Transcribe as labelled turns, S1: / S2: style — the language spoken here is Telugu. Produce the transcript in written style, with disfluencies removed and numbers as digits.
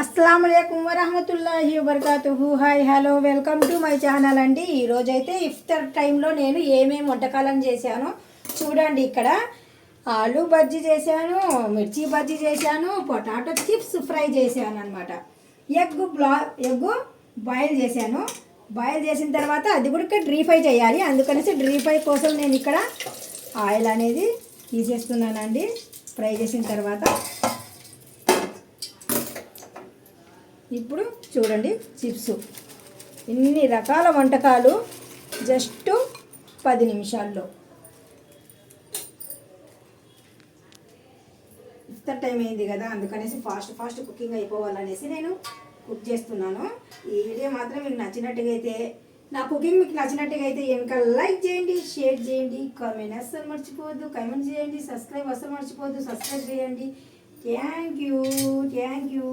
S1: అస్సలాము అలైకుం వరహమతుల్లాహి వబర్కాతుహు. Hi hello welcome to my channel అండి. ఈరోజైతే ఇఫ్తార్ టైంలో నేను ఏమేమి వంటకాలను చేశానో చూడండి. ఇక్కడ ఆలు బజ్జీ చేశాను, మిర్చి బజ్జీ చేశాను, పొటాటో చిప్స్ ఫ్రై చేశాను అనమాట. ఎగ్ బాయిల్ చేశాను. బాయిల్ చేసిన తర్వాత అది కూడా డ్రీ ఫ్రై చేయాలి. అందుకనేసి డ్రీ ఫ్రై కోసం నేను ఇక్కడ ఆయిల్ అనేది తీసేస్తున్నానండి. ఫ్రై చేసిన తర్వాత ఇప్పుడు చూడండి చిప్స్, ఇన్ని రకాల వంటకాలు జస్ట్ 10 నిమిషాల్లో. ఇంత టైం అయింది కదా, అందుకనేసి ఫాస్ట్ కుకింగ్ అయిపోవాలనేసి నేను కుక్ చేస్తున్నాను. ఈ వీడియో మాత్రం మీకు నచ్చినట్టుగా అయితే, నా కుకింగ్ మీకు నచ్చినట్టుగా అయితే ఇంకా లైక్ చేయండి, షేర్ చేయండి, కామెంట్ అస్సలు మర్చిపోవద్దు. కామెంట్ చేయండి, సబ్స్క్రైబ్ అస్సలు మర్చిపోవద్దు, సబ్స్క్రైబ్ చేయండి. Thank you.